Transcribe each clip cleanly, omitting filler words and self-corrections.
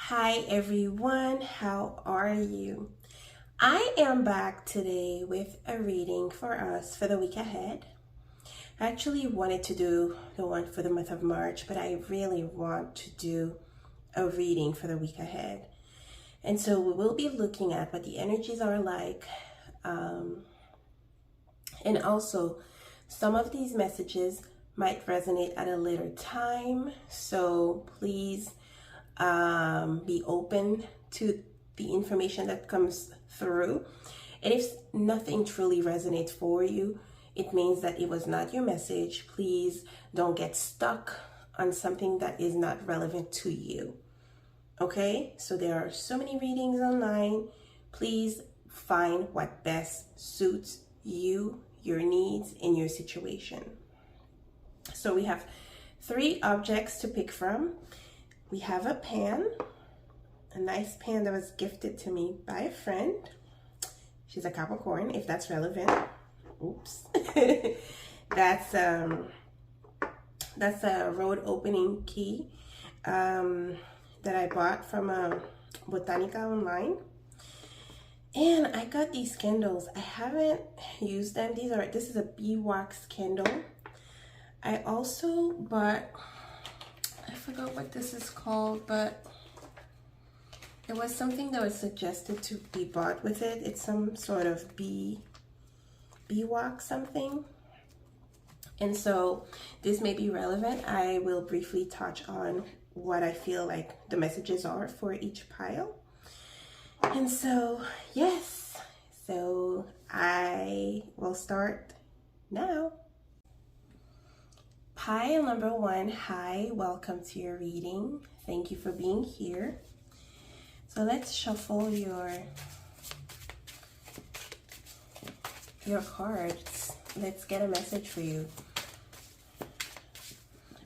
Hi everyone, how are you? I am back today with a reading for us for the week ahead. I actually wanted to do the one for the month of March, but I really want to do a reading for the week ahead. And so we will be looking at what the energies are like. And also, some of these messages might resonate at a later time. So please be open to the information that comes through. And if nothing truly resonates for you, it means that it was not your message. Please don't get stuck on something that is not relevant to you. Okay? So there are so many readings online. Please find what best suits you, your needs, and your situation. So we have 3 objects to pick from. We have a pan, a nice pan that was gifted to me by a friend. She's a Capricorn, if that's relevant. Oops. That's a road opening key that I bought from Botanica online. And I got these candles. I haven't used them. This is a beeswax candle. I also bought, I forgot what this is called, but it was something that was suggested to be bought with it. It's some sort of beeswax something. And so this may be relevant. I will briefly touch on what I feel like the messages are for each pile. And so, yes, so I will start now. Pile number 1, hi, welcome to your reading. Thank you for being here. So let's shuffle your cards. Let's get a message for you.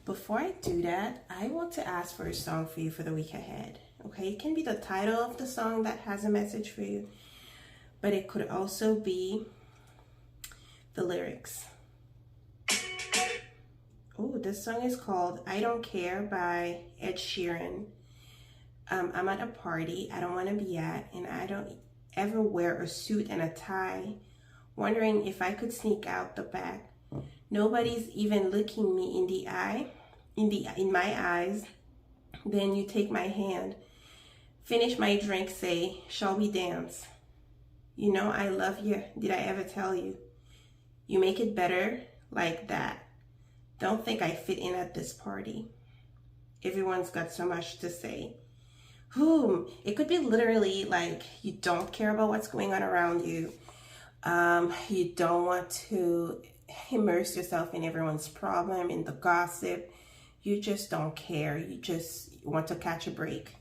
Before I do that, I want to ask for a song for you for the week ahead. Okay, it can be the title of the song that has a message for you, but it could also be the lyrics. Oh, this song is called I Don't Care by Ed Sheeran. I'm at a party I don't want to be at, and I don't ever wear a suit and a tie, wondering if I could sneak out the back. Nobody's even looking me in the eye, in my eyes. Then you take my hand, finish my drink, say, shall we dance? You know I love you, did I ever tell you? You make it better like that. Don't think I fit in at this party. Everyone's got so much to say. It could be literally like you don't care about what's going on around you. You don't want to immerse yourself in everyone's problem, in the gossip. You just don't care. You just want to catch a break.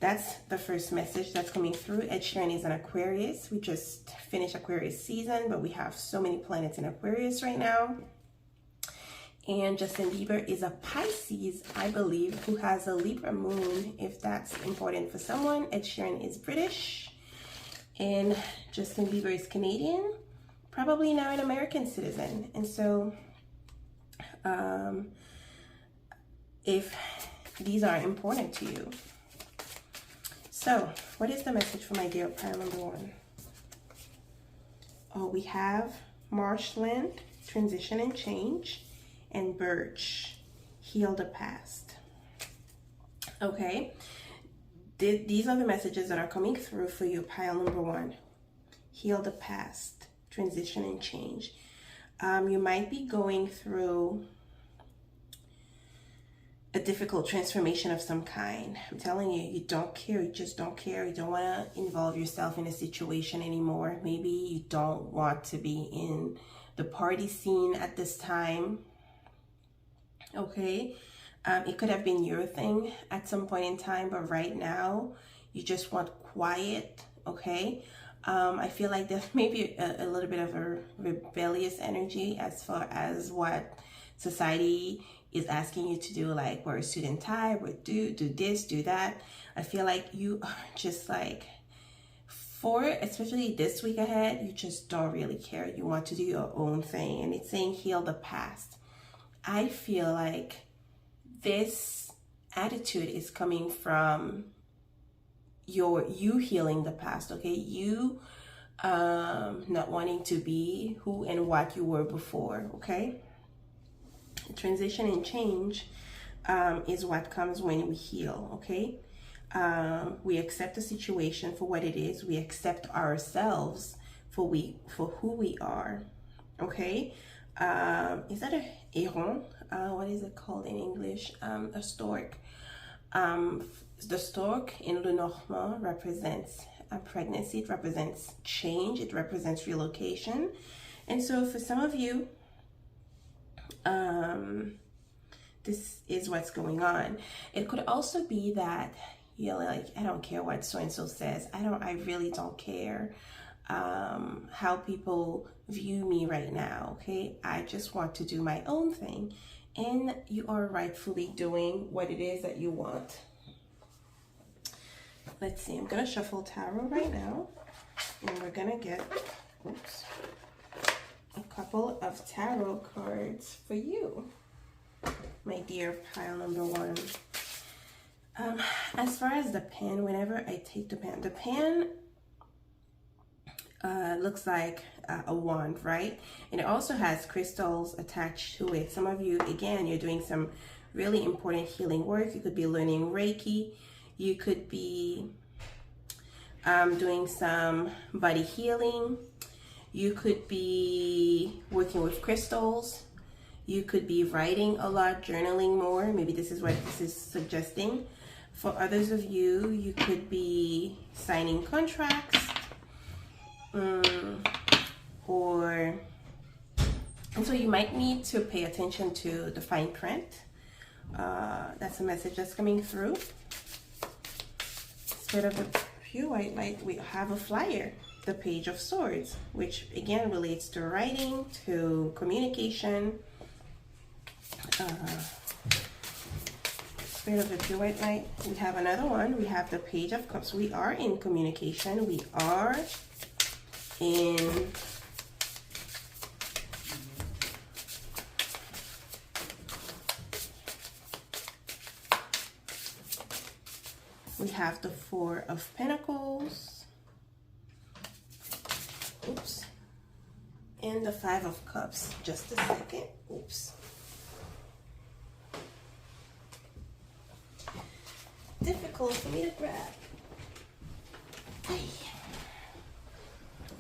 That's the first message that's coming through. Ed Sheeran is an Aquarius. We just finished Aquarius season, but we have so many planets in Aquarius right now. And Justin Bieber is a Pisces, I believe, who has a Libra moon, if that's important for someone. Ed Sheeran is British, and Justin Bieber is Canadian, probably now an American citizen. And so, if these are important to you. So, what is the message for my dear pile number 1? Oh, we have marshland, transition and change, and birch, heal the past. Okay, these are the messages that are coming through for you, pile number 1. Heal the past, transition and change. You might be going through a difficult transformation of some kind. I'm telling you, you don't care. You just don't care. You don't want to involve yourself in a situation anymore. Maybe you don't want to be in the party scene at this time. Okay, it could have been your thing at some point in time, but right now you just want quiet. Okay, I feel like there's maybe a little bit of a rebellious energy as far as what society is asking you to do, like wear a suit and tie, do this, do that. I feel like you are just like, especially this week ahead, you just don't really care. You want to do your own thing, and it's saying heal the past. I feel like this attitude is coming from you healing the past, okay? You not wanting to be who and what you were before, okay? Transition and change is what comes when we heal, okay? We accept the situation for what it is. We accept ourselves for who we are, okay? Is that a héron? What is it called in English? A stork. The stork in Lenormand represents pregnancy. It represents change. It represents relocation. And so for some of you, this is what's going on. It could also be that you're like, I don't care what so-and-so says. I really don't care how people view me right now, okay? I just want to do my own thing. And you are rightfully doing what it is that you want. Let's see, I'm gonna shuffle tarot right now, and we're gonna get, a couple of tarot cards for you, my dear pile number one. As far as the pen, whenever I take the pen looks like a wand, right? And it also has crystals attached to it. Some of you, again, you're doing some really important healing work. You could be learning Reiki. You could be doing some body healing. You could be working with crystals. You could be writing a lot, journaling more. Maybe this is what this is suggesting. For others of you, you could be signing contracts, and so you might need to pay attention to the fine print. That's a message that's coming through. Spirit of the pure white light, we have a flyer, the Page of Swords, which again relates to writing, to communication. Spirit of the pure white light, we have another one. We have the Page of Cups. We are in communication. We are in we have the Four of Pentacles. Oops. And the Five of Cups. Just a second. Oops. Difficult for me to grab.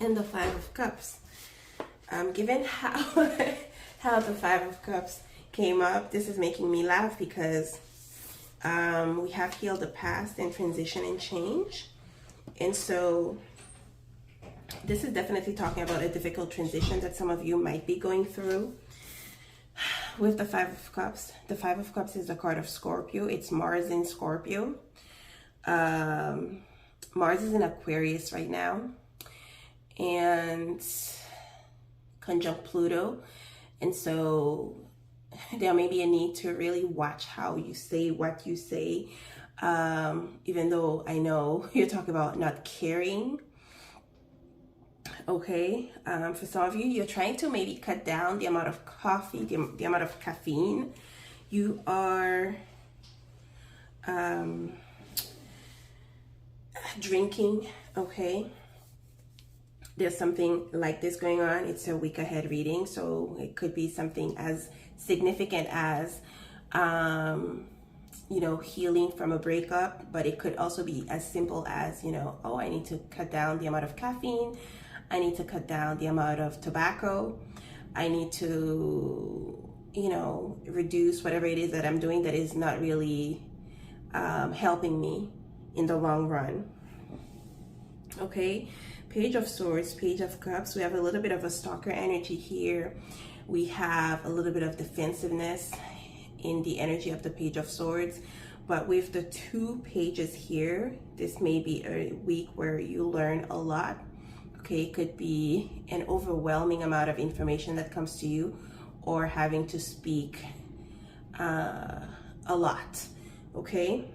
And the Five of Cups. Given how how the Five of Cups came up, this is making me laugh because we have healed the past and transition and change. And so this is definitely talking about a difficult transition that some of you might be going through. With the Five of Cups, the Five of Cups is the card of Scorpio. It's Mars in Scorpio. Mars is in Aquarius right now, and conjunct Pluto. And so there may be a need to really watch how you say what you say, even though I know you're talking about not caring. Okay, for some of you, you're trying to maybe cut down the amount of coffee, the amount of caffeine you are drinking, okay? There's something like this going on. It's a week ahead reading, so it could be something as significant as, you know, healing from a breakup, but it could also be as simple as, you know, oh, I need to cut down the amount of caffeine. I need to cut down the amount of tobacco. I need to, you know, reduce whatever it is that I'm doing that is not really helping me in the long run. Okay, Page of Swords, Page of Cups. We have a little bit of a stalker energy here. We have a little bit of defensiveness in the energy of the Page of Swords. But with the two pages here, this may be a week where you learn a lot. Okay, it could be an overwhelming amount of information that comes to you, or having to speak a lot. Okay.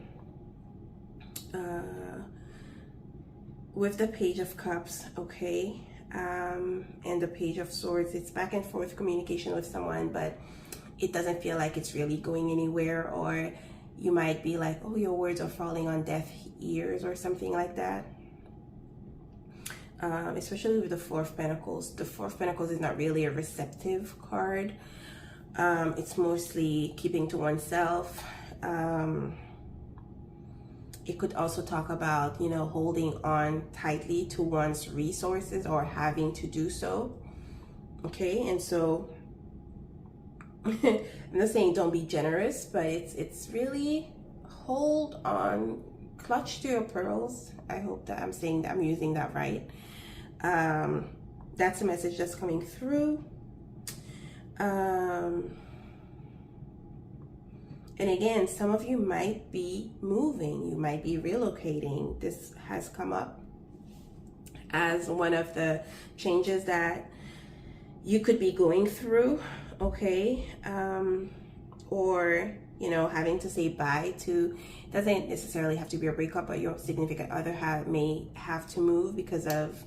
With the Page of Cups, okay, and the Page of Swords, it's back and forth communication with someone, but it doesn't feel like it's really going anywhere, or you might be like, oh, your words are falling on deaf ears or something like that. Especially with the Four of Pentacles. The Four of Pentacles is not really a receptive card. It's mostly keeping to oneself. It could also talk about, you know, holding on tightly to one's resources or having to do so. Okay, and so I'm not saying don't be generous, but it's really hold on, clutch to your pearls. I hope that I'm saying that I'm using that right. That's a message that's coming through. And again, some of you might be moving, you might be relocating. This has come up as one of the changes that you could be going through, okay? Or, you know, having to say bye to, doesn't necessarily have to be a breakup, but your significant other may have to move because of,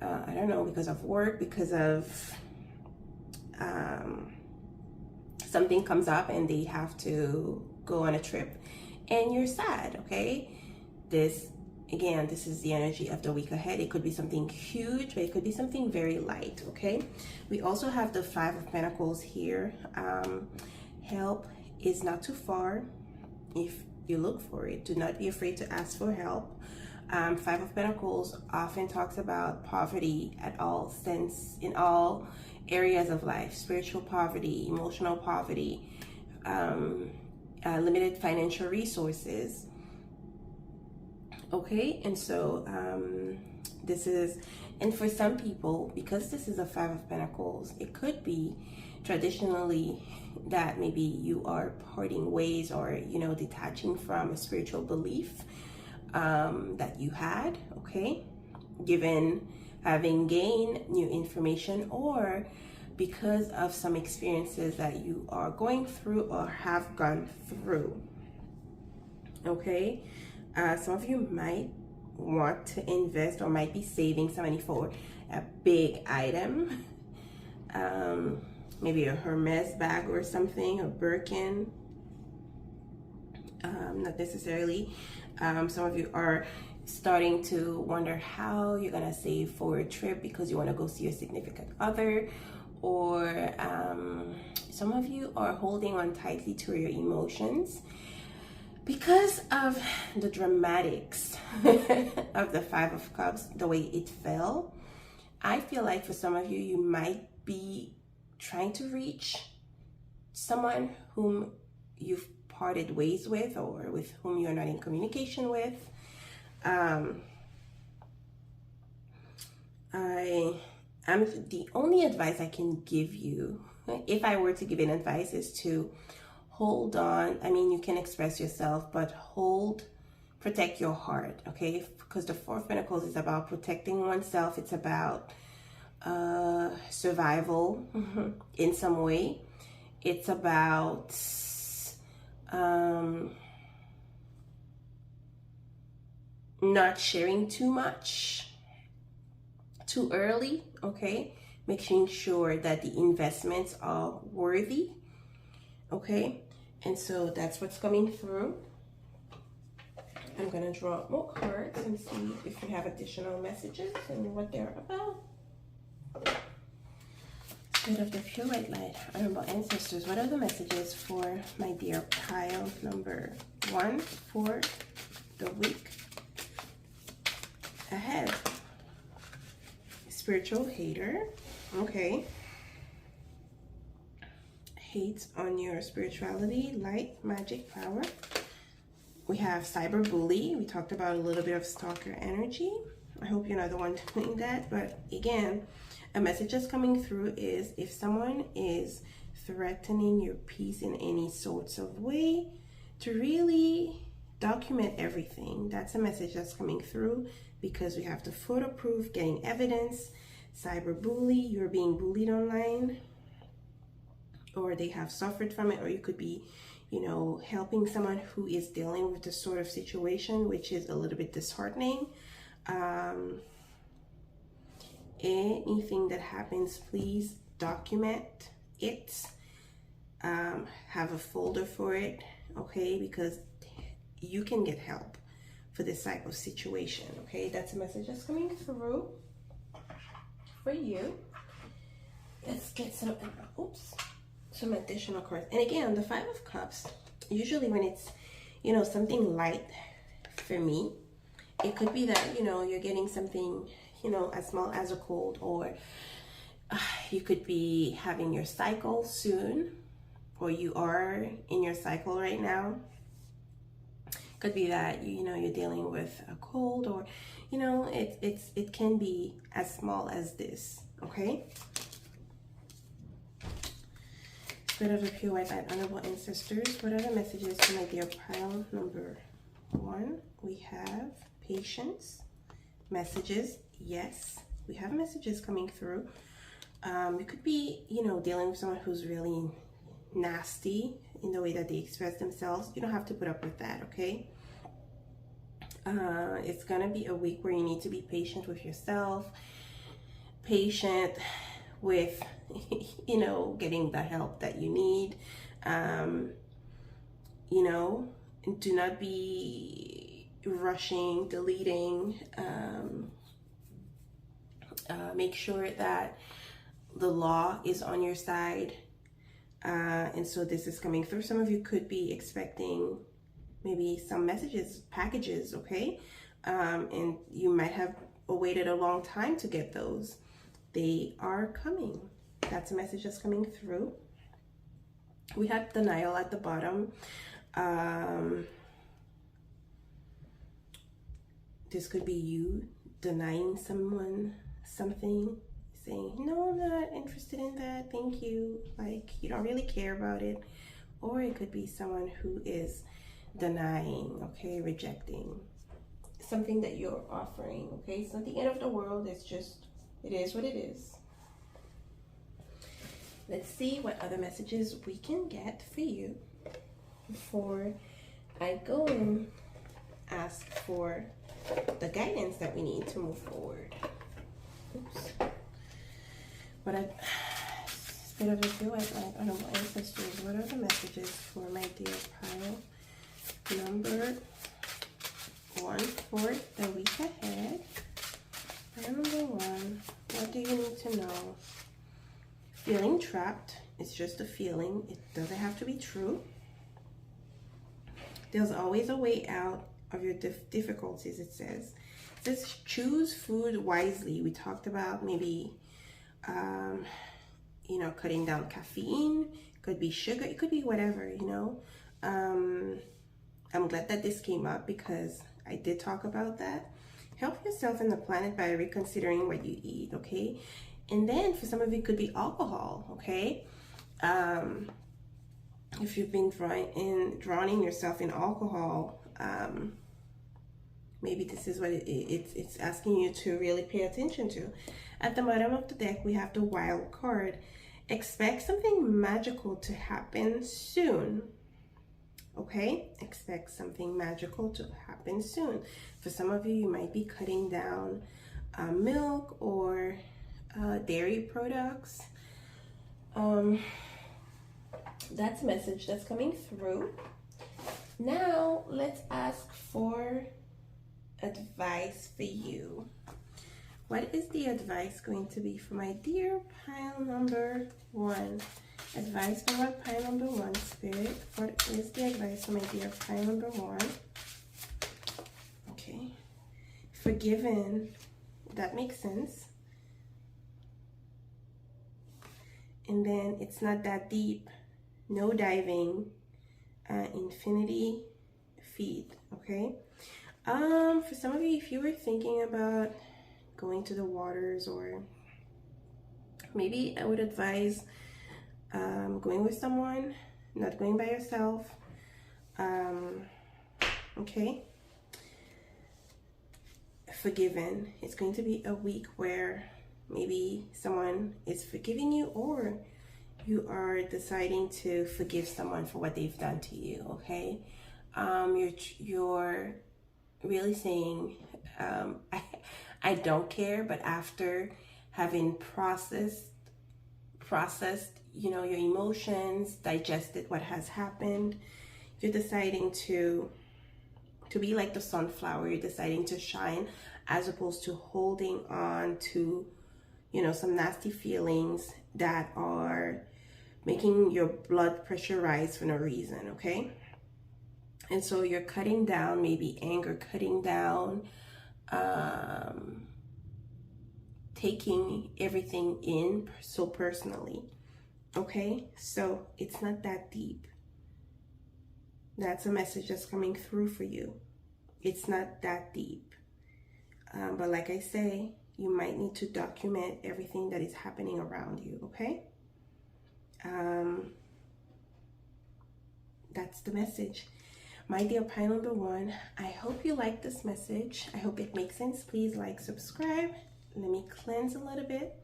I don't know, because of work, because of something comes up and they have to go on a trip and you're sad, okay? This, again, this is the energy of the week ahead. It could be something huge, but it could be something very light, okay? We also have the Five of Pentacles here. Help is not too far if you look for it. Do not be afraid to ask for help. Five of Pentacles often talks about poverty at all sense, in all areas of life: spiritual poverty, emotional poverty, limited financial resources. Okay, and so this is, and for some people, because this is a Five of Pentacles, it could be traditionally that maybe you are parting ways or, you know, detaching from a spiritual belief that you had, okay, given having gained new information, or because of some experiences that you are going through or have gone through, okay? Some of you might want to invest or might be saving some money for a big item, maybe a Hermes bag or something, a Birkin, not necessarily. Some of you are starting to wonder how you're gonna save for a trip because you want to go see your significant other, or some of you are holding on tightly to your emotions because of the dramatics of the Five of Cups, the way it fell. I feel like for some of you, you might be trying to reach someone whom you've parted ways with, or with whom you're not in communication with. The only advice I can give you, if I were to give an advice, is to hold on. I mean, you can express yourself, but protect your heart, okay? Because the Four of Pentacles is about protecting oneself. It's about survival in some way. It's about not sharing too much too early, okay? Making sure that the investments are worthy, okay? And so that's what's coming through. I'm gonna draw more cards and see if we have additional messages and what they're about. Spirit of the pure white light, honorable ancestors, what are the messages for my dear pile number 1 for the week ahead? Spiritual hater, okay. Hates on your spirituality, light, magic, power. We have cyber bully. We talked about a little bit of stalker energy. I hope you're not the one doing that, but again, a message that's coming through is if someone is threatening your peace in any sorts of way, to really document everything. That's a message that's coming through, because we have the photo proof, getting evidence, cyber bully, you're being bullied online, or they have suffered from it, or you could be, you know, helping someone who is dealing with this sort of situation, which is a little bit disheartening. Anything that happens, please document it. Have a folder for it, okay? Because you can get help for this type of situation, okay? That's a message that's coming through for you. Let's get some, some additional cards. And again, the Five of Cups, usually when it's, you know, something light for me, it could be that, you know, you're getting something, you know, as small as a cold, or you could be having your cycle soon, or you are in your cycle right now. Could be that, you know, you're dealing with a cold, or, you know, it can be as small as this, okay? Spirit of the Pure White Light, Honorable Ancestors, what are the messages for my dear pile number 1? We have patience, messages, yes. We have messages coming through. It could be, you know, dealing with someone who's really nasty in the way that they express themselves. You don't have to put up with that, okay? It's gonna be a week where you need to be patient with yourself, patient with, you know, getting the help that you need. You know, do not be rushing, deleting. Make sure that the law is on your side. And so this is coming through. Some of you could be expecting maybe some messages, packages, okay? And you might have waited a long time to get those. They are coming. That's a message that's coming through. We have denial at the bottom. This could be you denying someone something, saying, no, I'm not interested in that, thank you. Like, you don't really care about it. Or it could be someone who is denying, okay, rejecting something that you're offering, okay? It's not the end of the world. It's just, it is what it is. Let's see what other messages we can get for you before I go and ask for the guidance that we need to move forward. Oops. What I Spirit of the Pure White Light, Honorable Ancestors, what are the messages for my dear pile number 1 for the week ahead? Pile number 1, what do you need to know? Feeling trapped. It's just a feeling. It doesn't have to be true. There's always a way out of your difficulties, it says. It says choose food wisely. We talked about maybe, you know, cutting down caffeine. Could be sugar. It could be whatever, you know. I'm glad that this came up because I did talk about that. Help yourself and the planet by reconsidering what you eat, okay? And then for some of you, it could be alcohol, okay? If you've been drowning yourself in alcohol, maybe this is what it's asking you to really pay attention to. At the bottom of the deck, we have the Wild card. Expect something magical to happen soon. Okay? Expect something magical to happen soon. For some of you, you might be cutting down milk or dairy products. That's a message that's coming through. Now, let's ask for advice for you. What is the advice going to be for my dear pile number 1? Advice for my pile number 1, Spirit. What is the advice for my dear pile number 1? Okay. Forgiven. That makes sense. And then it's not that deep. No diving. Infinity feet. Okay. For some of you, if you were thinking about going to the waters, or maybe I would advise going with someone, not going by yourself. Okay. Forgiven. It's going to be a week where maybe someone is forgiving you, or you are deciding to forgive someone for what they've done to you, okay? You're really saying, I don't care, but after having processed, you know, your emotions, digested what has happened, You're deciding to be like the sunflower. You're deciding to shine, as opposed to holding on to, you know, some nasty feelings that are making your blood pressure rise for no reason, okay? And so you're cutting down, maybe anger, cutting down, taking everything in so personally, okay? So it's not that deep. That's a message that's coming through for you. It's not that deep. But like I say, you might need to document everything that is happening around you, okay? That's the message. My dear pile number one, I hope you like this message. I hope it makes sense. Please like, subscribe. Let me cleanse a little bit.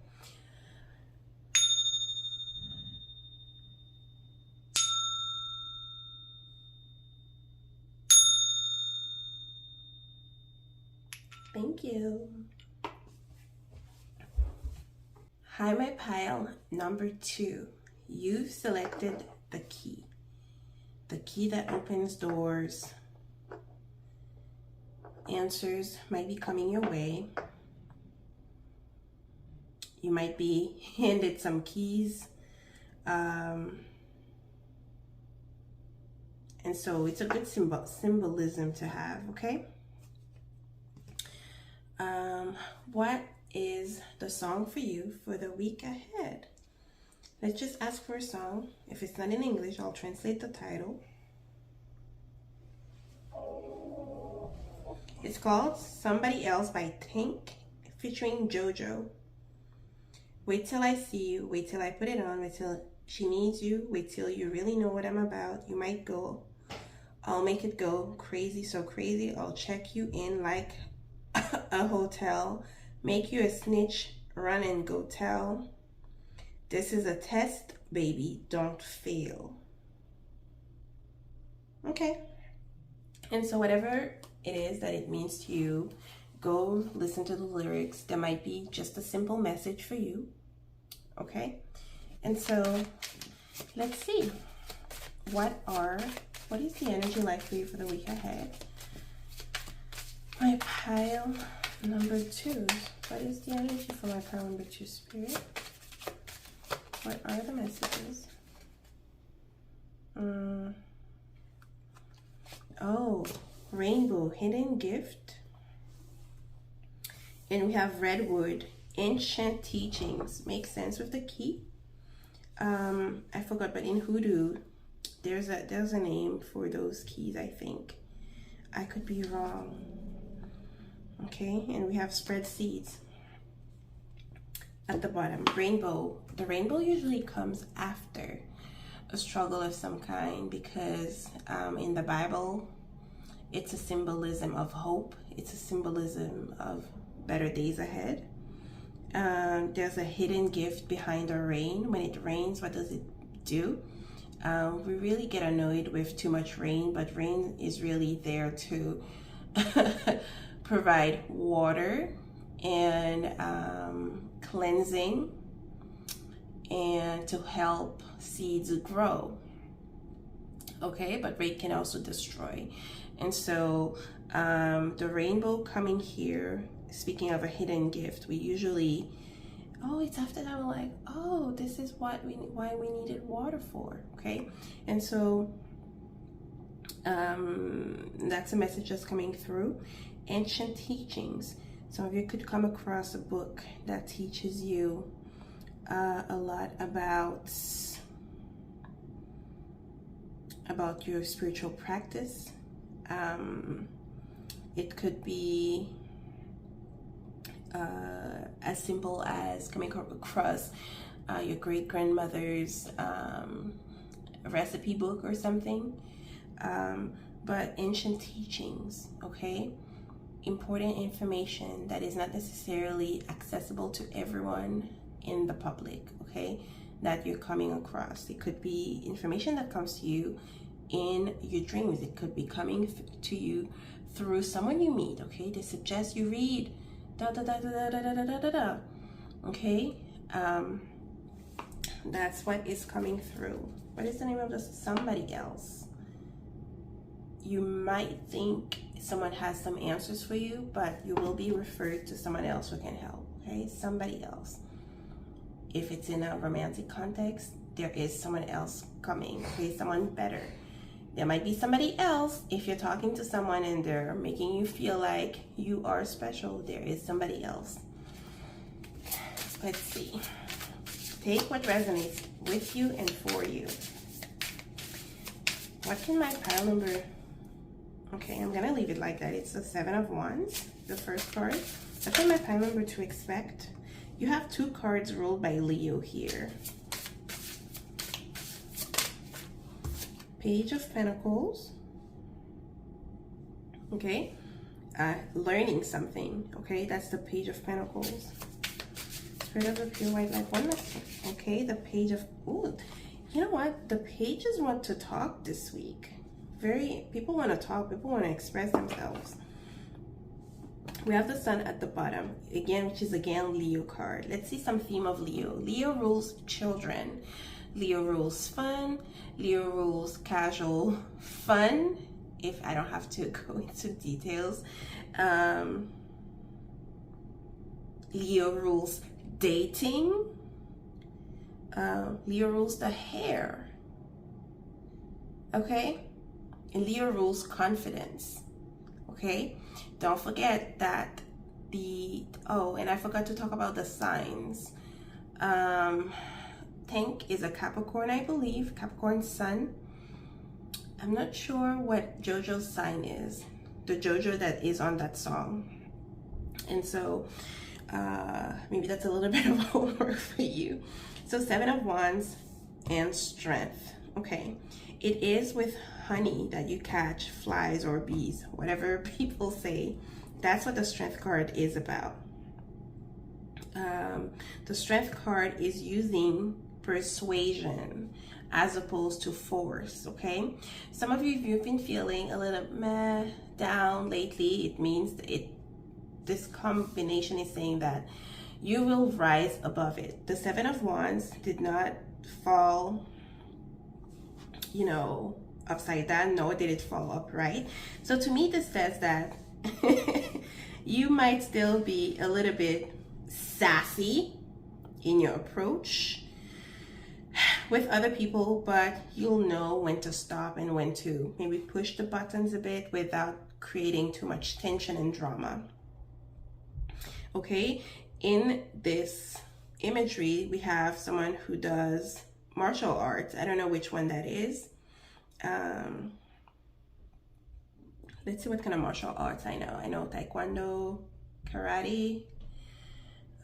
Thank you. Hi, my pile number two. You've selected the key that opens doors. Answers might be coming your way. You might be handed some keys. And so it's a good symbolism to have, okay? What is the song for you for the week ahead? Let's just ask for a song. If it's not in English, I'll translate the title. It's called Somebody Else by Tank featuring JoJo. Wait till I see you. Wait till I put it on. Wait till she needs you. Wait till you really know what I'm about. You might go. I'll make it go crazy, so crazy. I'll check you in like a hotel. Make you a snitch. Run and go tell. This is a test, baby. Don't fail. Okay. And so whatever it is that it means to you, go listen to the lyrics. There might be just a simple message for you. Okay. And so let's see. What is the energy like for you for the week ahead? My pile number two. What is the energy for my pile number two, Spirit? What are the messages? Oh, rainbow, hidden gift. And we have redwood, ancient teachings. Makes sense with the key. I forgot, but in hoodoo, there's a name for those keys, I think. I could be wrong. Okay, and we have spread seeds at the bottom. Rainbow. The rainbow usually comes after a struggle of some kind, because in the Bible, it's a symbolism of hope. It's a symbolism of better days ahead. There's a hidden gift behind the rain. When it rains, what does it do? We really get annoyed with too much rain, but rain is really there to provide water and cleansing, and to help seeds grow. Okay, but rain can also destroy. And so the rainbow coming here, speaking of a hidden gift, we usually, it's after that, we're like, oh, this is why we needed water for. Okay, and so that's a message that's coming through. Ancient teachings. Some of you could come across a book that teaches you a lot about your spiritual practice. It could be as simple as coming across your great-grandmother's recipe book or something. But ancient teachings, okay? Important information that is not necessarily accessible to everyone in the public, okay? That you're coming across. It could be information that comes to you in your dreams. It could be coming to you through someone you meet, okay? They suggest you read okay? That's what is coming through. What is the name of the somebody else? you might think someone has some answers for you, but you will be referred to someone else who can help, okay? Somebody else. If it's in a romantic context, there is someone else coming, okay? Someone better. There might be somebody else. If you're talking to someone and they're making you feel like you are special, there is somebody else. Let's see. Take what resonates with you and for you. What can my pile number... Okay, I'm gonna leave it like that. It's the 7 of Wands, the first card. What can my pile number to expect? You have 2 cards rolled by Leo here. Page of Pentacles. Okay, learning something. Okay, that's the Page of Pentacles. Spirit of the pure white light oneness. Okay, the Page of... Ooh, you know what? The pages want to talk this week. People want to talk. People want to express themselves. We have the Sun at the bottom again, which is again Leo card. Let's see some theme of Leo. Leo rules children. Leo rules fun. Leo rules casual fun, if I don't have to go into details. Leo rules dating. Leo rules the hair. Okay? And Leo rules confidence. Okay? Don't forget that and I forgot to talk about the signs. Tank is a Capricorn, I believe. Capricorn Sun. I'm not sure what JoJo's sign is. The JoJo that is on that song. And so maybe that's a little bit of homework for you. So 7 of Wands and strength. Okay. It is with honey that you catch flies or bees, whatever people say. That's what the strength card is about. The strength card is using persuasion as opposed to force. Okay, some of you, if you've been feeling a little meh down lately, it means this combination is saying that you will rise above it. The 7 of Wands did not fall, you know, upside down, nor did it fall upright. So to me, this says that you might still be a little bit sassy in your approach with other people, but you'll know when to stop and when to maybe push the buttons a bit without creating too much tension and drama. Okay, in this imagery, we have someone who does martial arts. I don't know which one that is. Let's see what kind of martial arts I know. I know Taekwondo, karate.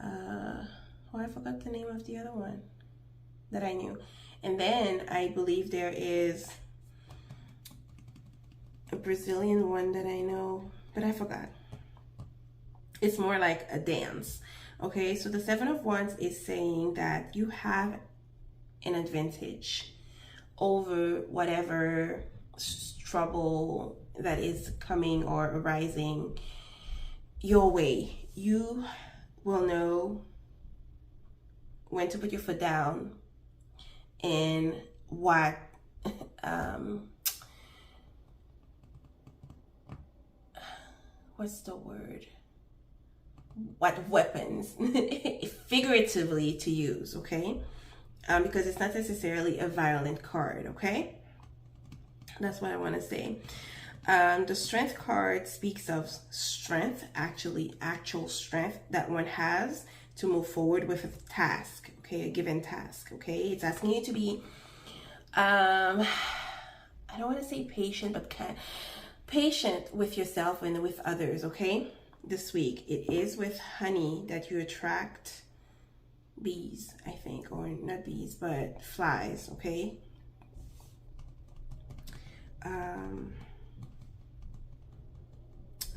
I forgot the name of the other one that I knew. And then I believe there is a Brazilian one that I know, but I forgot. It's more like a dance. Okay, so the 7 of Wands is saying that you have an advantage over whatever trouble that is coming or arising your way. You will know when to put your foot down and what what's the word? What weapons figuratively to use, okay? Because it's not necessarily a violent card, okay? That's what I want to say. The strength card speaks of strength, actual strength that one has to move forward with a task, okay, a given task, okay? It's asking you to be, I don't want to say patient, but patient with yourself and with others, okay? This week, it is with honey that you attract bees, I think, or not bees, but flies, okay?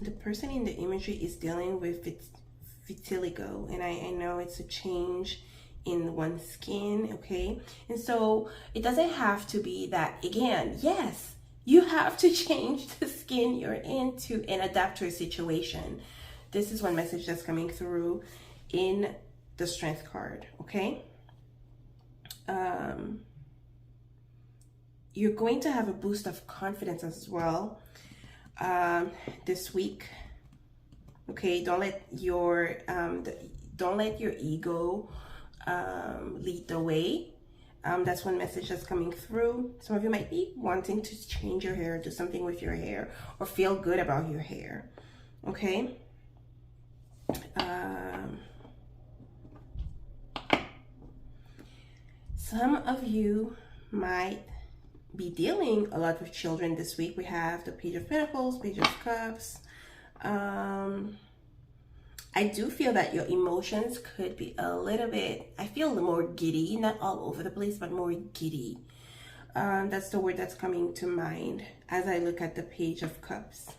The person in the imagery is dealing with vitiligo, and I know it's a change in one's skin, okay? And so it doesn't have to be that, again, yes, you have to change the skin you're into and adapt to a situation. This is one message that's coming through in the strength card, okay? you're going to have a boost of confidence as well this week. Okay, don't let your ego lead the way. That's one message that's coming through. Some of you might be wanting to change your hair, do something with your hair, or feel good about your hair. Okay. Some of you might be dealing a lot with children this week. We have the Page of Pentacles, Page of Cups. I do feel that your emotions could be a little bit, I feel more giddy, not all over the place, but more giddy. That's the word that's coming to mind as I look at the Page of Cups.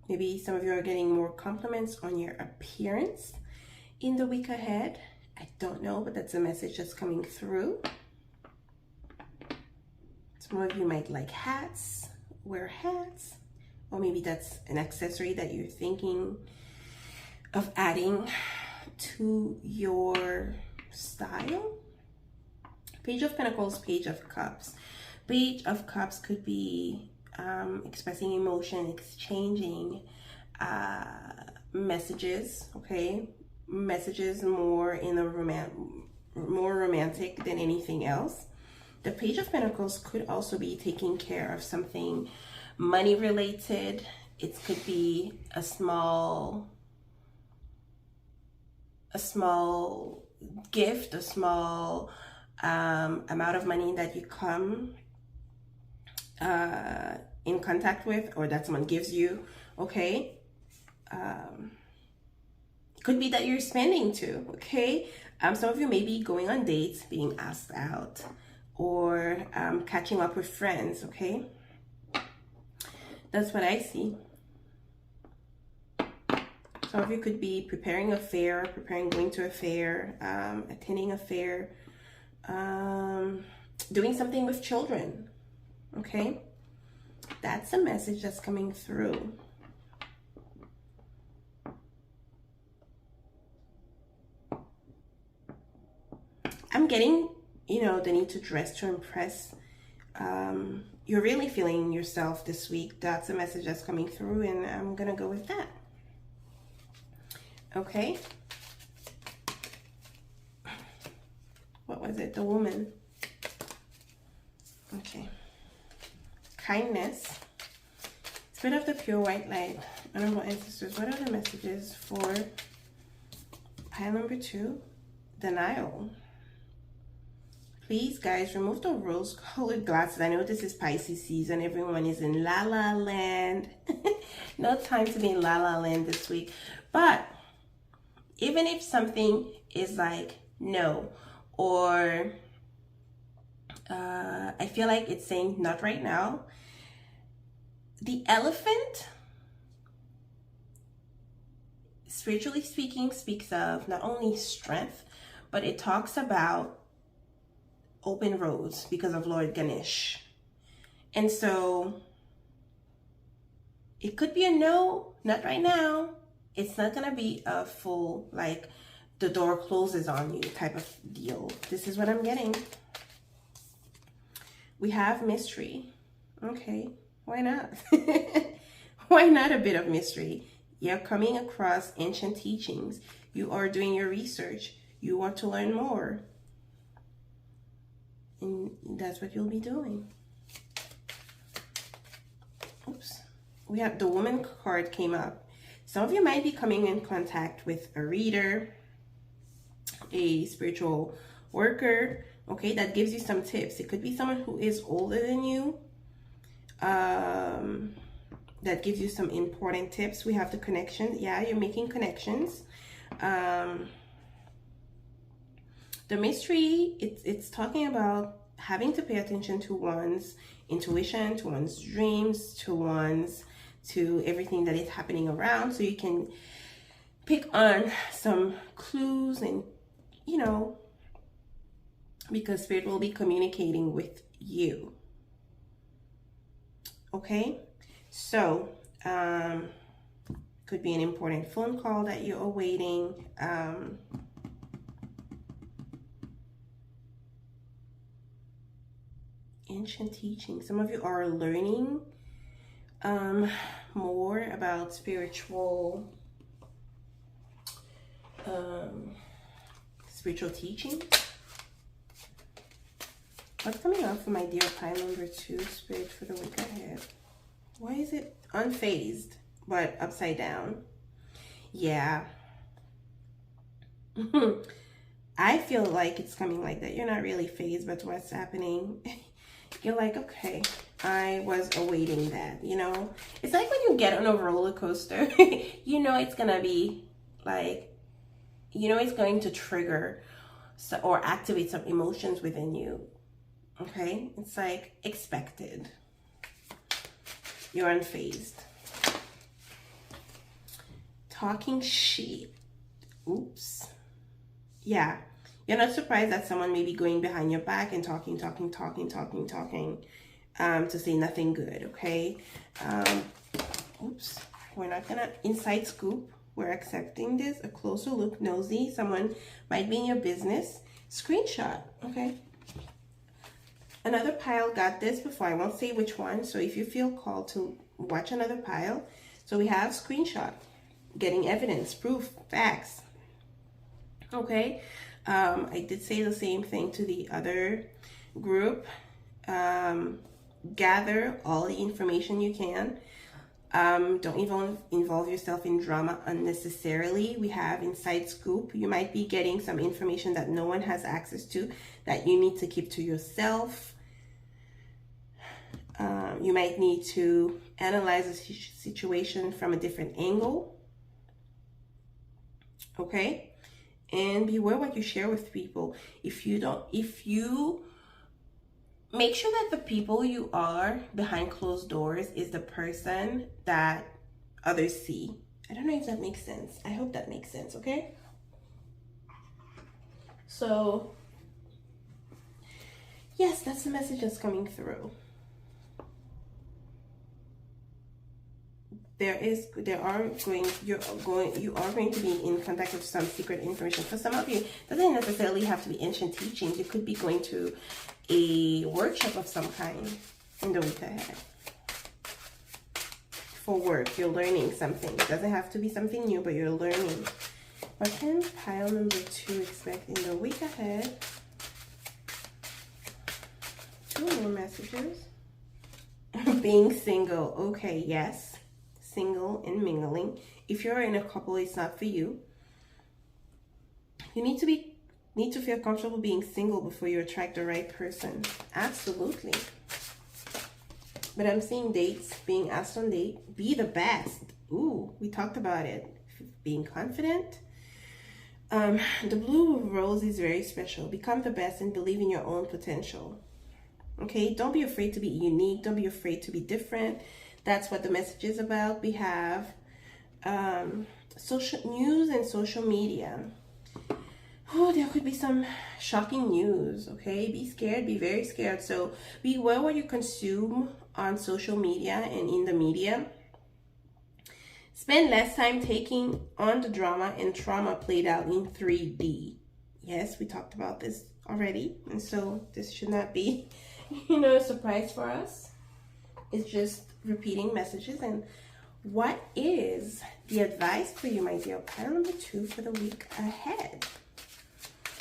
Maybe some of you are getting more compliments on your appearance in the week ahead. I don't know, but that's a message that's coming through. Some of you might like hats, wear hats, or maybe that's an accessory that you're thinking of adding to your style. Page of Pentacles, Page of Cups. Page of Cups could be expressing emotion, exchanging messages, okay? Messages more in a more romantic than anything else. The Page of Pentacles could also be taking care of something money related. It could be a small gift, a small amount of money that you come in contact with, or that someone gives you, okay? Could be that you're spending too, okay? Some of you may be going on dates, being asked out, or catching up with friends, okay? That's what I see. Some of you could be preparing a fair, going to a fair, attending a fair, doing something with children, okay? That's a message that's coming through. I'm getting, the need to dress to impress. You're really feeling yourself this week. That's a message that's coming through, and I'm gonna go with that. Okay. What was it? The woman. Okay. Kindness. Spirit of the pure white light. Honorable ancestors, what are the messages for pile number 2? Denial. Please, guys, remove the rose-colored glasses. I know this is Pisces season. Everyone is in La La Land. No time to be in La La Land this week. But even if something is like no, or I feel like it's saying not right now, the elephant, spiritually speaking, speaks of not only strength, but it talks about open roads because of Lord Ganesh. And so it could be a no, not right now. It's not gonna be a full, like, the door closes on you type of deal. This is what I'm getting. We have mystery. Okay, why not? Why not a bit of mystery? You're coming across ancient teachings. You are doing your research. You want to learn more. And that's what you'll be doing. Oops. We have the woman card came up. Some of you might be coming in contact with a reader, a spiritual worker, okay, that gives you some tips. It could be someone who is older than you, that gives you some important tips. We have the connection. Yeah, you're making connections. The mystery, it's talking about having to pay attention to one's intuition, to one's dreams, to everything that is happening around, so you can pick on some clues, and because Spirit will be communicating with you. Okay, so could be an important phone call that you're awaiting. Ancient teaching. Some of you are learning more about spiritual teaching. What's coming up for my dear pile number 2, Spirit, for the week ahead? Why is it unfazed but upside down? Yeah. I feel like it's coming like that. You're not really phased, but what's happening? You're like, okay, I was awaiting that, you know? It's like when you get on a roller coaster, you know it's gonna be like, you know it's going to trigger or activate some emotions within you, okay? It's like expected. You're unfazed. Talking shit. Oops. Yeah. You're not surprised that someone may be going behind your back and talking, to say nothing good, okay? Oops. We're not gonna inside scoop. We're accepting this. A closer look, nosy. Someone might be in your business. Screenshot, okay? Another pile got this before. I won't say which one. So if you feel called to watch another pile. So we have screenshot. Getting evidence, proof, facts. Okay. I did say the same thing to the other group. Gather all the information you can. Don't even involve yourself in drama unnecessarily. We have inside scoop. You might be getting some information that no one has access to that you need to keep to yourself. You might need to analyze a situation from a different angle. Okay? And beware what you share with people. If you make sure that the people you are behind closed doors is the person that others see. I don't know if that makes sense. I hope that makes sense, okay? So, yes, that's the message that's coming through. You are going to be in contact with some secret information. For some of you, it doesn't necessarily have to be ancient teachings. You could be going to a workshop of some kind in the week ahead. For work, you're learning something. It doesn't have to be something new, but you're learning. What can pile number 2 expect in the week ahead? 2 more messages. Being single. Okay, yes. Single and mingling. If you're in a couple, it's not for you. You need to feel comfortable being single before you attract the right person. Absolutely. But I'm seeing dates, being asked on date. Be the best. Ooh, we talked about it. Being confident. The blue rose is very special. Become the best and believe in your own potential. Okay, don't be afraid to be unique. Don't be afraid to be different. That's what the message is about. We have social news and social media. Oh, there could be some shocking news, okay? Be scared, be very scared. So beware what you consume on social media and in the media. Spend less time taking on the drama and trauma played out in 3D. Yes, we talked about this already. And so this should not be, a surprise for us. It's just repeating messages. And what is the advice for you, my dear? Pile number 2 for the week ahead.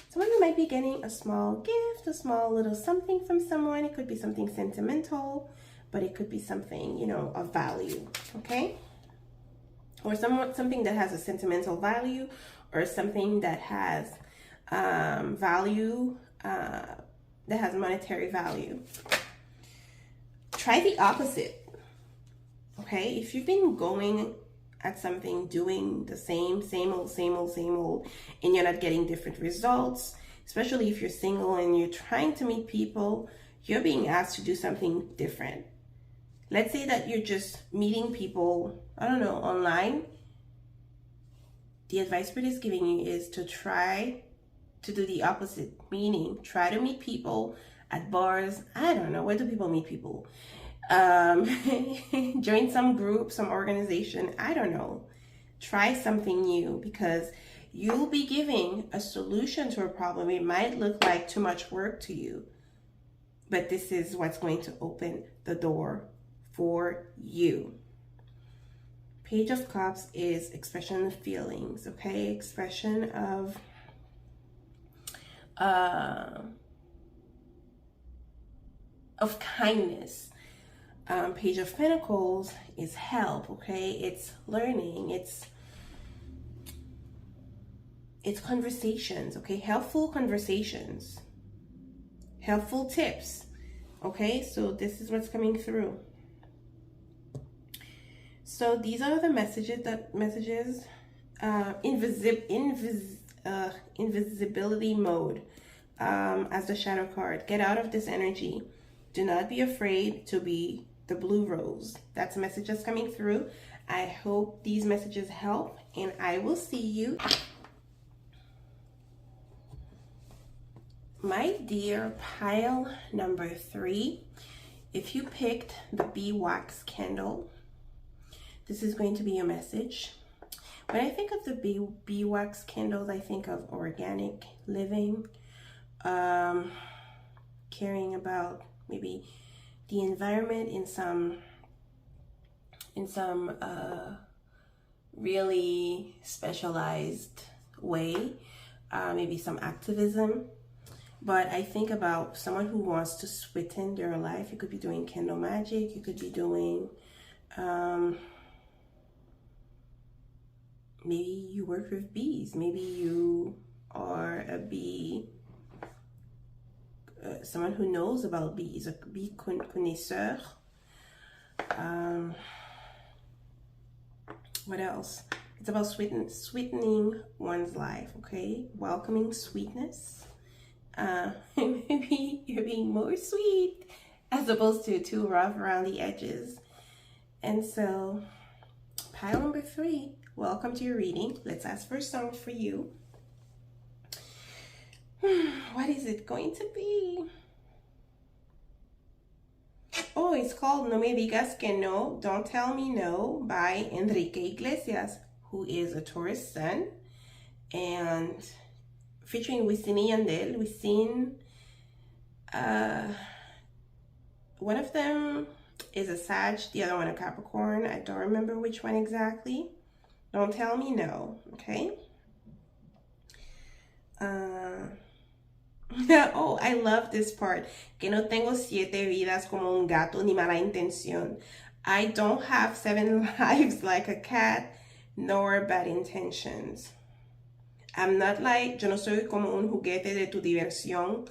Some of you might be getting a small gift, a small little something from someone. It could be something sentimental, but it could be something, of value, okay? Or something that has a sentimental value, or something that has value, that has monetary value. Try the opposite. Okay, if you've been going at something, doing the same old, and you're not getting different results, especially if you're single and you're trying to meet people, you're being asked to do something different. Let's say that you're just meeting people, online. The advice Spirit is giving you is to try to do the opposite, meaning try to meet people at bars. I don't know, where do people meet people? Join some group, some organization. I don't know. Try something new, because you'll be giving a solution to a problem. It might look like too much work to you, but this is what's going to open the door for you. Page of Cups is expression of feelings, okay? Expression of kindness. Page of Pentacles is help, okay? It's learning, it's conversations, okay? Helpful conversations, helpful tips, okay? So this is what's coming through. So these are the messages. Invisibility mode as the shadow card. Get out of this energy. Do not be afraid to be the blue rose. That's a message that's coming through. I hope these messages help, and I will see you. My dear pile number 3, if you picked the beeswax candle, this is going to be your message. When I think of the beeswax candles, I think of organic living, caring about maybe the environment in some really specialized way, maybe some activism. But I think about someone who wants to sweeten their life. You could be doing candle magic. You could be doing maybe you work with bees. Maybe you are a bee, someone who knows about bees, a bee connaisseur. What else? It's about sweetening one's life, okay? Welcoming sweetness. Maybe you're being more sweet as opposed to too rough around the edges. And so, pile number 3. Welcome to your reading. Let's ask for a song for you. What is it going to be? Oh, it's called No Me Digas Que No, Don't Tell Me No by Enrique Iglesias, who is a Taurus sun, and featuring Wisin y Yandel. Wisin, one of them is a Sag, the other one a Capricorn. I don't remember which one exactly. Don't Tell Me No, okay? Oh, I love this part. Que no tengo 7 vidas como un gato ni mala intención. I don't have 7 lives like a cat, nor bad intentions. I'm not like, yo no soy como un juguete de tu diversión.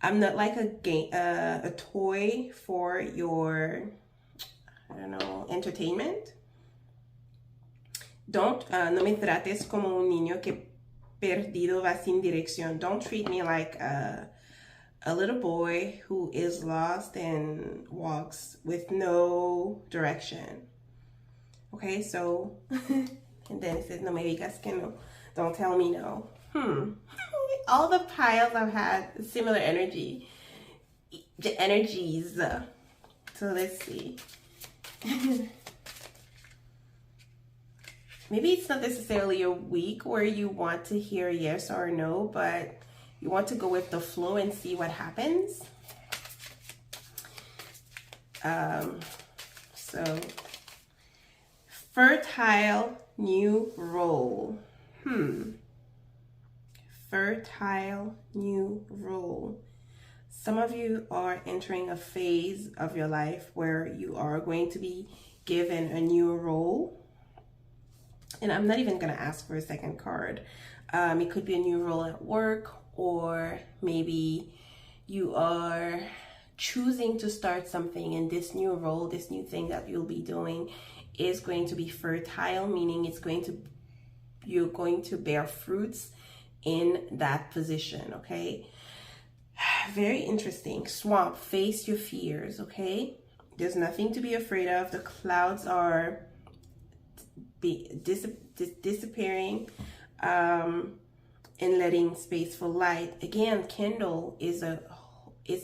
I'm not like a toy for your, I don't know, entertainment. No me trates como un niño que perdido va sin dirección. Don't treat me like a little boy who is lost and walks with no direction. Okay, so, and then it says, no me digas que no. Don't tell me no. All the piles I've had similar energies. So let's see. Maybe it's not necessarily a week where you want to hear yes or no, but you want to go with the flow and see what happens. So, fertile new role. Fertile new role. Some of you are entering a phase of your life where you are going to be given a new role. And I'm not even going to ask for a second card. It could be a new role at work, or maybe you are choosing to start something, and this new role, this new thing that you'll be doing is going to be fertile, meaning you're going to bear fruits in that position, okay? Very interesting. Swamp, face your fears, okay? There's nothing to be afraid of. The clouds are disappearing and letting space for light. Again, candle is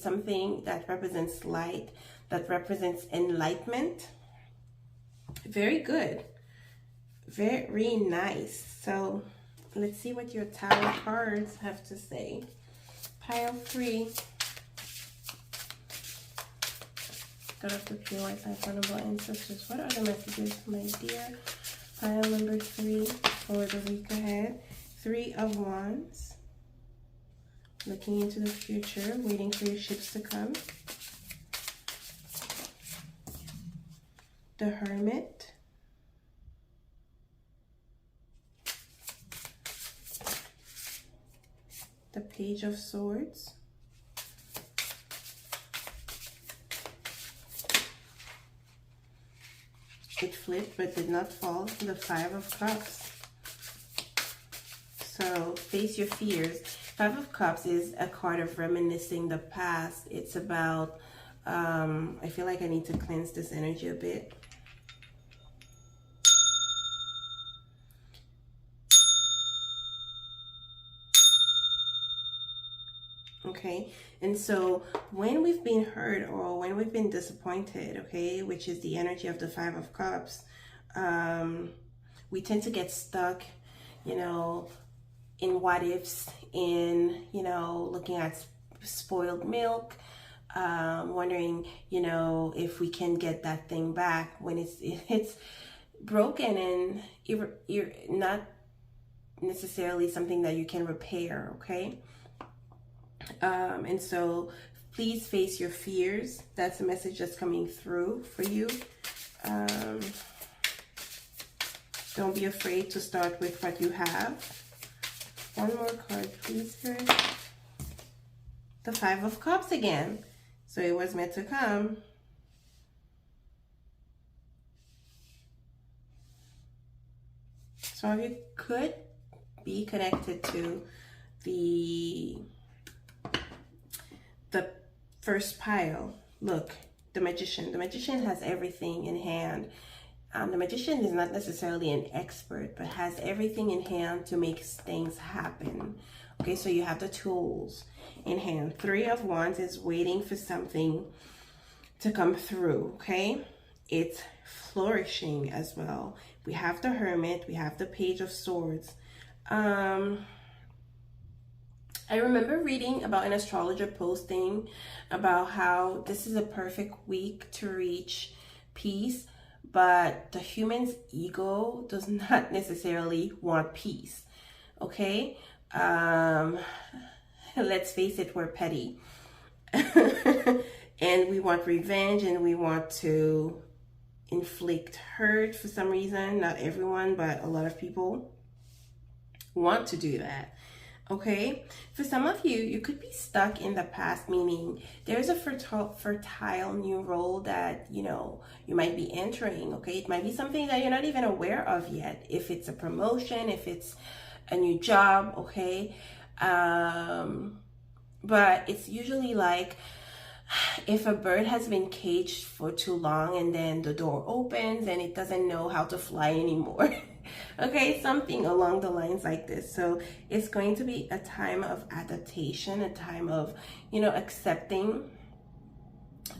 something that represents light, that represents enlightenment. Very good. Very nice. So let's see what your tarot cards have to say. Pile 3. God of the pure white light, honorable ancestors, what are the messages, my dear pile number 3 for the week ahead? 3 of Wands. Looking into the future, waiting for your ships to come. The Hermit. The Page of Swords. It flipped but did not fall. The 5 of Cups. So face your fears. 5 of Cups is a card of reminiscing the past. It's about, I feel like I need to cleanse this energy a bit. Okay, and so when we've been hurt or when we've been disappointed, okay, which is the energy of the 5 of Cups, we tend to get stuck, you know, in what ifs, in, you know, looking at spoiled milk, wondering, you know, if we can get that thing back when it's broken and you're not necessarily something that you can repair, okay? And so please face your fears. That's a message that's coming through for you. Don't be afraid to start with what you have. One more card, please, here. The 5 of Cups again. So it was meant to come. Some of you could be connected to the first pile. Look, the Magician. The Magician has everything in hand. The Magician is not necessarily an expert, but has everything in hand to make things happen. Okay, so you have the tools in hand. 3 of Wands is waiting for something to come through, okay? It's flourishing as well. We have the Hermit. We have the Page of Swords. I remember reading about an astrologer posting about how this is a perfect week to reach peace, but the human's ego does not necessarily want peace, okay? Let's face it, we're petty. And we want revenge and we want to inflict hurt for some reason. Not everyone, but a lot of people want to do that. Okay, for some of you, you could be stuck in the past, meaning there's a fertile new role that, you know, you might be entering. Okay, it might be something that you're not even aware of yet. If it's a promotion, if it's a new job, okay. But it's usually like if a bird has been caged for too long and then the door opens and it doesn't know how to fly anymore. Okay, something along the lines like this. So it's going to be a time of adaptation, a time of, you know, accepting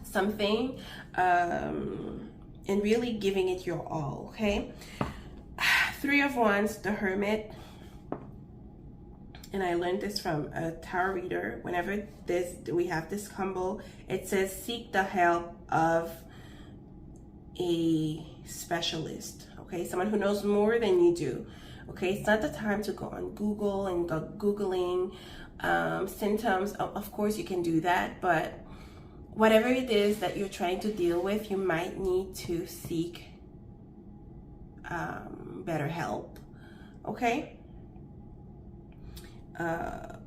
something, and really giving it your all, okay? 3 of Wands, the Hermit. And I learned this from a tarot reader. Whenever we have this combo, it says seek the help of a specialist, okay? Someone who knows more than you do, okay? It's not the time to go on Google and go Googling symptoms. Of course, you can do that, but whatever it is that you're trying to deal with, you might need to seek better help, okay?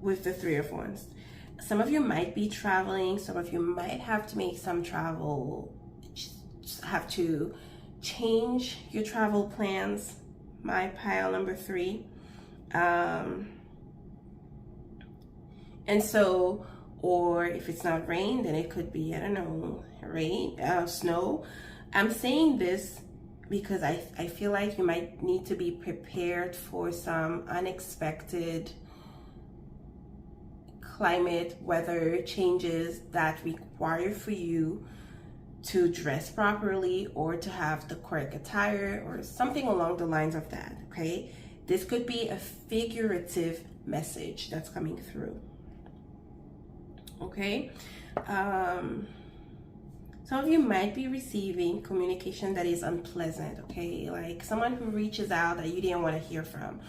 With the 3 of Wands. Some of you might be traveling. Some of you might have to make some travel, have to change your travel plans. My pile number 3. And so, or if it's not rain, then it could be, I don't know, rain, snow. I'm saying this because I feel like you might need to be prepared for some unexpected climate, weather changes that require for you to dress properly or to have the correct attire or something along the lines of that, okay? This could be a figurative message that's coming through, okay? Some of you might be receiving communication that is unpleasant, okay? Like someone who reaches out that you didn't want to hear from,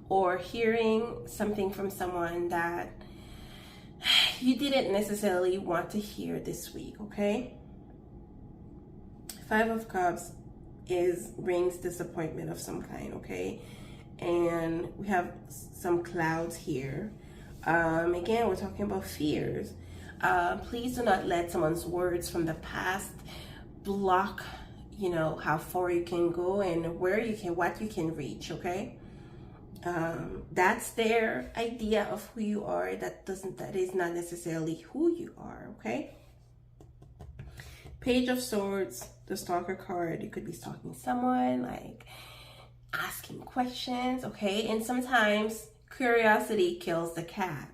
or hearing something from someone that you didn't necessarily want to hear this week, okay? Five of Cups brings disappointment of some kind, okay? And we have some clouds here. Again, we're talking about fears. Please do not let someone's words from the past block, how far you can go and what you can reach, okay? That's their idea of who you are. That is not necessarily who you are, okay? Page of Swords, the Stalker card. You could be stalking someone, like asking questions, okay? And sometimes curiosity kills the cat.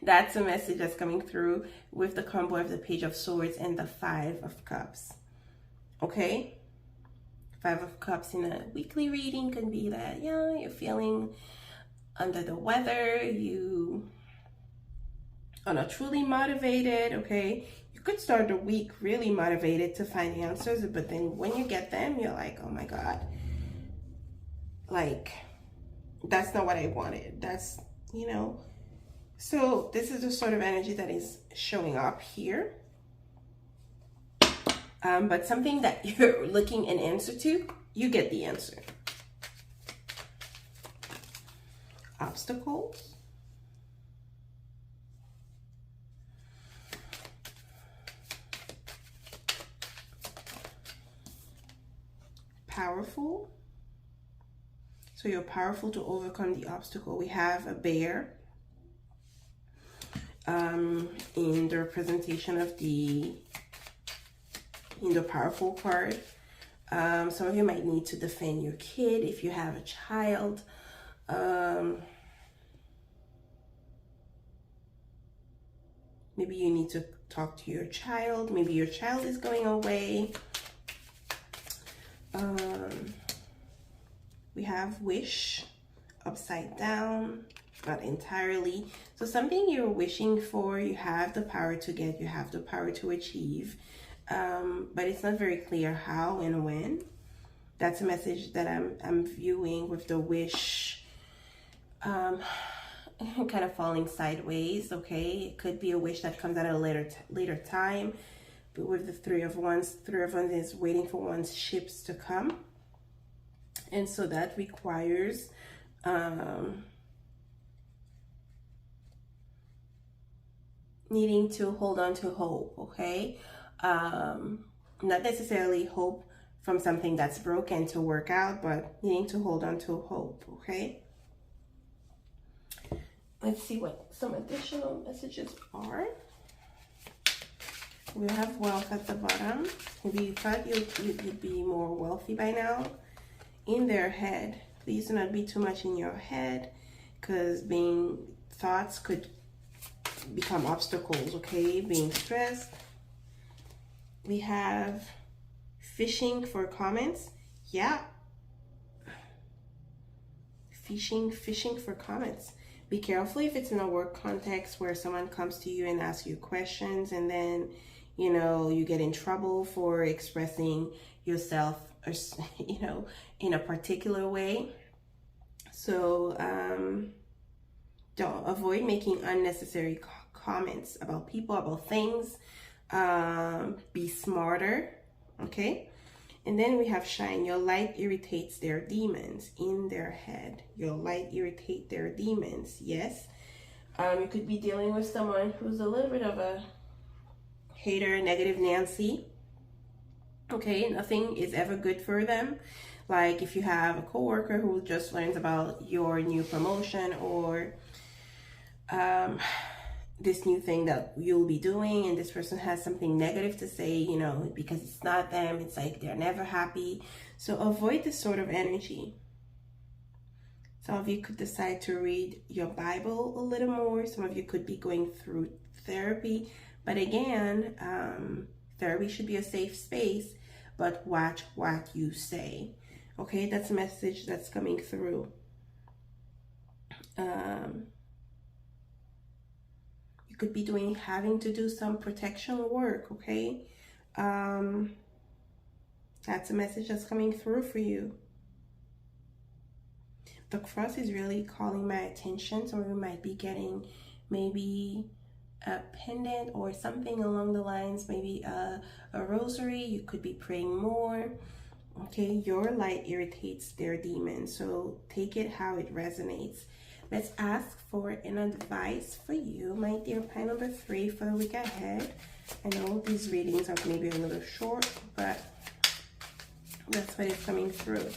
That's a message that's coming through with the combo of the Page of Swords and the Five of Cups, okay? Five of Cups in a weekly reading can be that, you're feeling under the weather, you are not truly motivated, okay? You could start the week really motivated to find answers, but then when you get them, you're like, oh my God, like, that's not what I wanted. That's, So this is the sort of energy that is showing up here. But something that you're looking an answer to, you get the answer. Obstacles. Powerful. So you're powerful to overcome the obstacle. We have a bear in the representation of in the powerful card. Some of you might need to defend your kid if you have a child. Maybe you need to talk to your child. Maybe your child is going away. We have wish upside down, not entirely. So something you're wishing for, you have the power to get, you have the power to achieve. But it's not very clear how and when. That's a message that I'm viewing with the wish kind of falling sideways, okay? It could be a wish that comes at a later time. But with the Three of Wands is waiting for one's ships to come. And so that requires needing to hold on to hope, okay? Not necessarily hope from something that's broken to work out, but needing to hold on to hope, okay? Let's see what some additional messages are. We have wealth at the bottom. Maybe you thought you'd be more wealthy by now. In their head, please do not be too much in your head, because thoughts could become obstacles, okay? Being stressed. We have fishing for comments. Yeah. Fishing for comments. Be careful if it's in a work context where someone comes to you and asks you questions, and then, you get in trouble for expressing yourself, or, in a particular way. So don't avoid making unnecessary comments about people, about things. Be smarter, okay? And then we have shine. Your light irritates their demons in their head. Your light irritates their demons. Yes. You could be dealing with someone who's a little bit of a hater, negative Nancy. Okay, nothing is ever good for them. Like if you have a coworker who just learns about your new promotion or this new thing that you'll be doing, and this person has something negative to say, because it's not them, it's like they're never happy. So avoid this sort of energy. Some of you could decide to read your Bible a little more. Some of you could be going through therapy. But again, therapy should be a safe space, but watch what you say. Okay, that's a message that's coming through. You could be having to do some protection work, okay? That's a message that's coming through for you. The cross is really calling my attention, so we might be getting maybe a pendant or something along the lines, maybe a rosary. You could be praying more. Okay, your light irritates their demons, so take it how it resonates. Let's ask for an advice for you, my dear pile number 3, for the week ahead. I know these readings are maybe a little short, but that's what is coming through.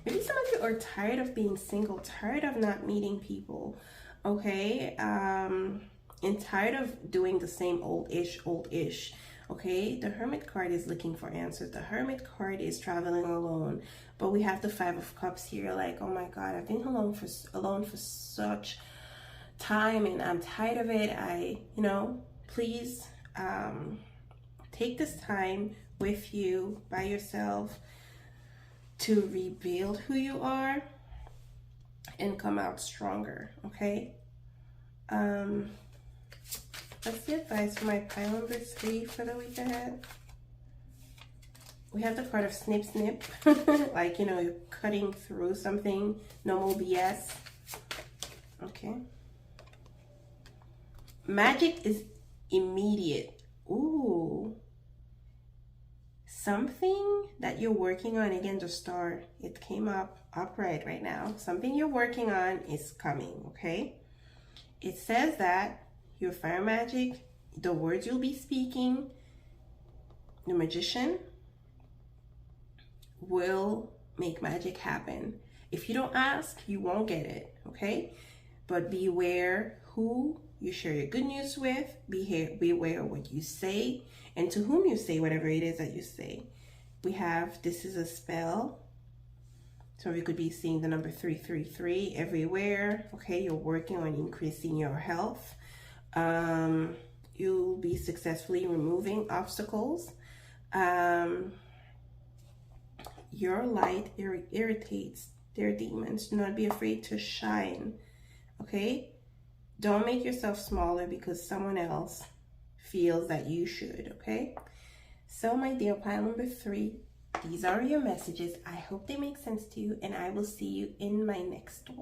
Maybe some of you are tired of being single, tired of not meeting people, okay? And tired of doing the same old-ish. Okay, the Hermit card is looking for answers. The Hermit card is traveling alone, but we have the 5 of Cups here. Like, oh my God, I've been alone for such time, and I'm tired of it. Please take this time with you by yourself to rebuild who you are and come out stronger. Okay. That's the advice for my pile number 3 for the week ahead. We have the card of snip, snip. Like, you're cutting through something. No more BS. Okay. Magic is immediate. Ooh. Something that you're working on. Again, the star. It came up upright right now. Something you're working on is coming, okay? It says that your fire magic, the words you'll be speaking, the magician will make magic happen. If you don't ask, you won't get it, okay? But beware who you share your good news with, beware what you say, and to whom you say whatever it is that you say. We have, this is a spell. So you could be seeing the number 333 everywhere, okay? You're working on increasing your health. You'll be successfully removing obstacles. Your light irritates their demons. Do not be afraid to shine, okay? Don't make yourself smaller because someone else feels that you should, okay? So my dear pile number 3, these are your messages. I hope they make sense to you, and I will see you in my next one.